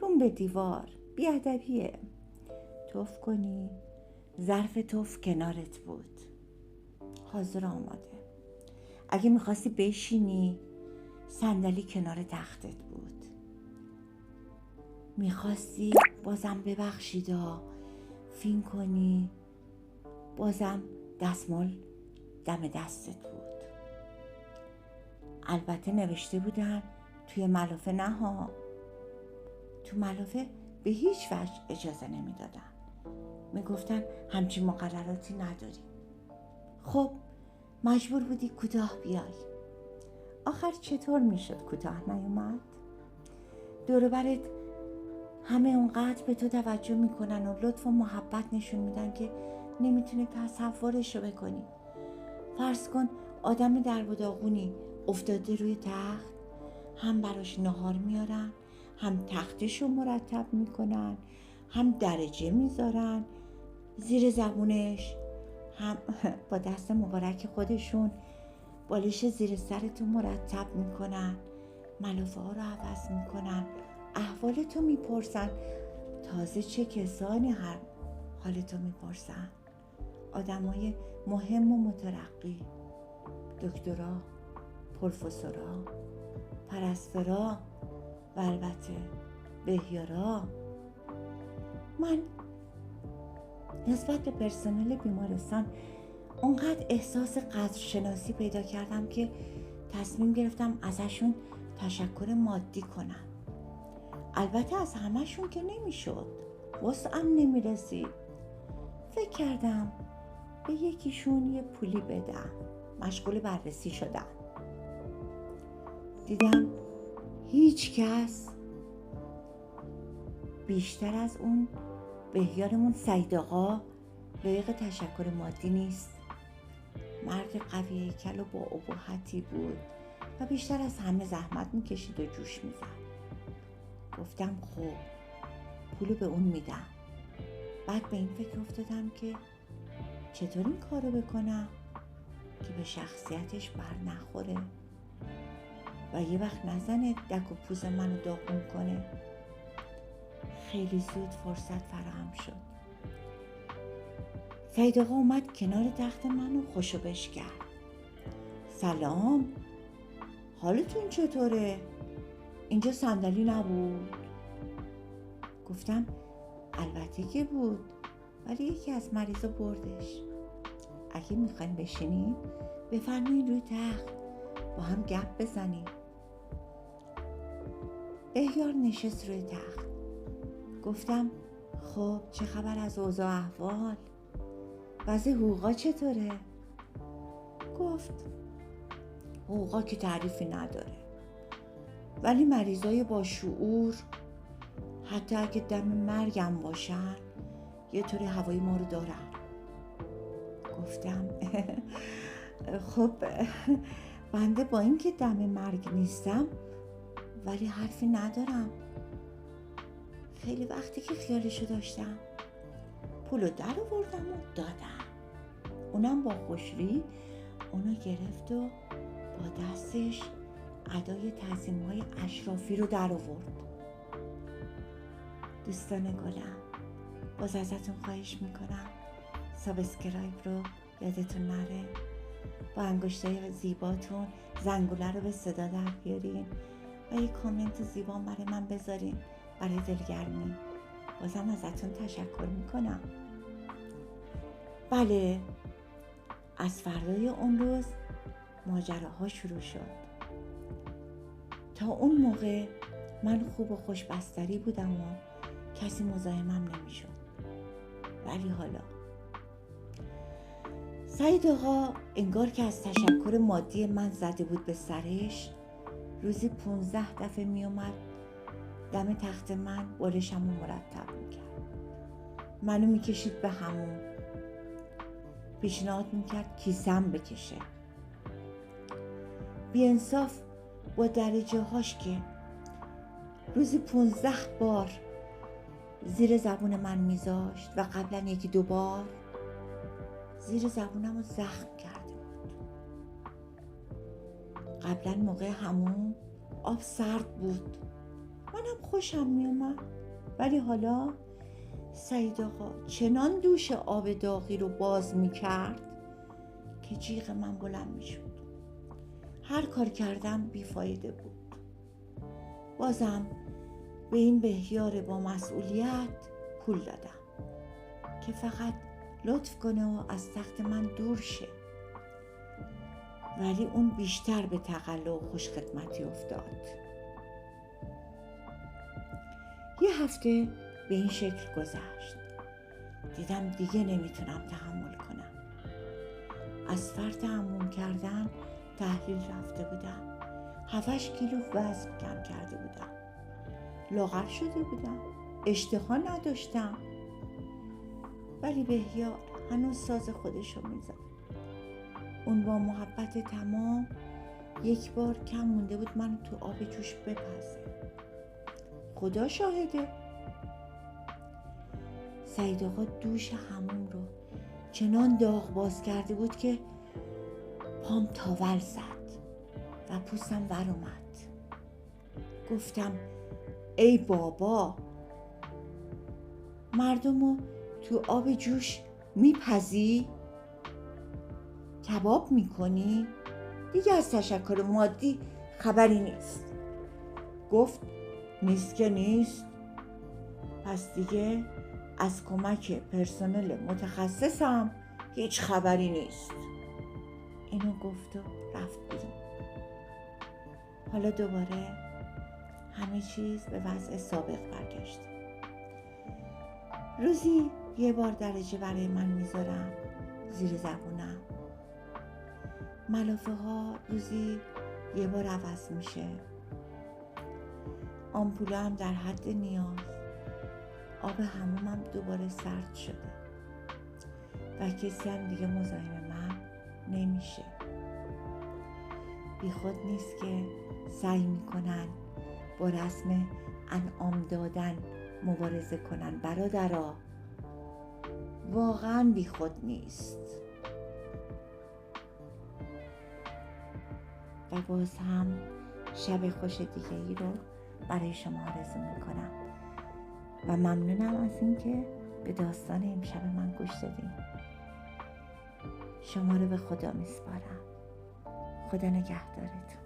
روم به دیوار، بیادبیه. توف کنی. ظرف توف کنارت بود، حاضر آماده. اگه میخواستی بشینی، صندلی کنار تختت بود. میخواستی بازم ببخشیدا، فین کنی، بازم دستمال دم دستت بود. البته نوشته بودن توی ملافه نه ها، تو ملافه به هیچ وجه اجازه نمیدادن، میگفتن همچین مقرراتی نداری. خب مجبور بودی کوتاه بیای. آخر چطور میشد کوتاه نیومد؟ دور و برت همه اونقدر به تو توجه میکنن و لطف و محبت نشون میدن که نمیتونی تصورشو بکنی. فرض کن آدم در و داغونی افتاده روی تخت، هم براش نهار میارن، هم تختشو مرتب میکنن، هم درجه میذارن زیر زبونش، هم با دست مبارک خودشون بالش زیر سرتو مرتب میکنن، ملافه ها رو عوض میکنن، احوالتو میپرسن. تازه چه کسانی حالتو میپرسن؟ آدمای مهم و مترقی، دکترا، پروفسورا، پرستارا و البته بهیارا. من نسبت به پرسنل بیمارستان اونقدر احساس قدرشناسی پیدا کردم که تصمیم گرفتم ازشون تشکر مادی کنم. البته از همه‌شون که نمیشد، وسعم نمیرسید. فکر کردم به یکیشون یه پولی بدم. مشغول بررسی شدم. دیدم هیچ کس بیشتر از اون بهیارمون سعید آقا لایق تشکر مادی نیست. مرد قوی هیکل و با ابهتی بود و بیشتر از همه زحمت میکشید و جوش میزد. گفتم خب پولو به اون میدم. بعد به این فکر افتادم که چطور این کارو بکنم که به شخصیتش بر نخوره و یه وقت نزنه دک و پوز منو داغون کنه. خیلی زود فرصت فراهم شد. سعید آقا اومد کنار تخت منو خوشو بش کرد. سلام، حالتون چطوره؟ اینجا صندلی نبود؟ گفتم البته که بود، ولی یکی از مریضا بردش. اگه میخواین بشینین بفرمایین روی تخت با هم گپ بزنیم. بهیار نشست روی تخت. گفتم خب چه خبر از اوضاع احوال؟ وضع حقوقا چطوره؟ گفت حقوقا که تعریفی نداره، ولی مریضای با شعور حتی اگه دم مرگم باشن یه طوری هوای ما رو دارن. گفتم خب بنده با این که دم مرگ نیستم ولی حرفی ندارم. خیلی وقتی که خیالشو داشتم. پولو در آوردم و دادم. اونم با خوشری اونو گرفت و با دستش ادای تعظیم‌های اشرافی رو در آورد. دوستان گلم، باز ازتون خواهش میکنم سابسکرایب رو یادتون نره، با انگشتای زیباتون زنگوله رو به صدا در بیارین و یک کامنت زیبا برای من بذارین برای دلگرمی. بازم ازتون تشکر میکنم. بله، از فردای اون روز ماجراها شروع شد. تا اون موقع من خوب و خوش بستری بودم و کسی مزاحمم نمیشد. ولی حالا سعید آقا انگار که از تشکر مادی من زده بود به سرش، روزی 15 دفعه می اومد دم تخت من بالشم رو مرتب میکرد. منو میکشید به حموم. پیشنهاد میکرد کیسم بکشه. بی‌انصاف با درجه هاش که روزی 15 بار زیر زبون من میذاشت و قبلا 1-2 بار زیر زبونم رو زخم کرده بود. قبلا موقع حموم آب سرد بود. من منم خوشم میومد. ولی حالا سعید آقا چنان دوش آب داغی رو باز میکرد که جیغ من بلند میشد. هر کار کردم بیفایده بود. بازم به این بهیار با مسئولیت پول دادم که فقط لطف کنه و از تخت من دور شه. ولی اون بیشتر به تقلا و خوشخدمتی افتاد. یه هفته به این شکل گذشت. دیدم دیگه نمیتونم تحمل کنم. از فرط حموم کردن تحلیل رفته بودم. 7 کیلو وزن کم کرده بودم. لاغر شده بودم. اشتها نداشتم. ولی بهیار هنوز ساز خودشو میزد. اون با محبت تمام یک بار کم مونده بود من تو آب جوش بپزه. خدا شاهده. سعید آقا دوش حموم رو چنان داغ باز کرده بود که پام تاول زد و پوستم ور اومد. گفتم ای بابا، مردمو تو آب جوش میپزی؟ کباب میکنی؟ دیگه از تشکر مادی خبری نیست. گفت نیست که نیست. پس دیگه از کمک پرسنل متخصصم هیچ خبری نیست. اینو گفت و رفت بیرون. حالا دوباره همه چیز به وضع سابق برگشت. روزی یه بار درجه برای من میذارم زیر زبونم. ملافه ها روزی یه بار عوض میشه. آمپوله هم در حد نیاز. آب حمومم دوباره سرد شده و کسی هم دیگه مزاحم من نمیشه. بی خود نیست که سعی میکنن با رسم انعام دادن مبارزه کنن. برادرها، واقعا بی خود نیست. و باز هم شب خوش دیگه ای رو برای شما آرزو میکنم و ممنونم از اینکه به داستان امشب من گوش دادین. شما رو به خدا میسپارم. خدا نگهدارتون.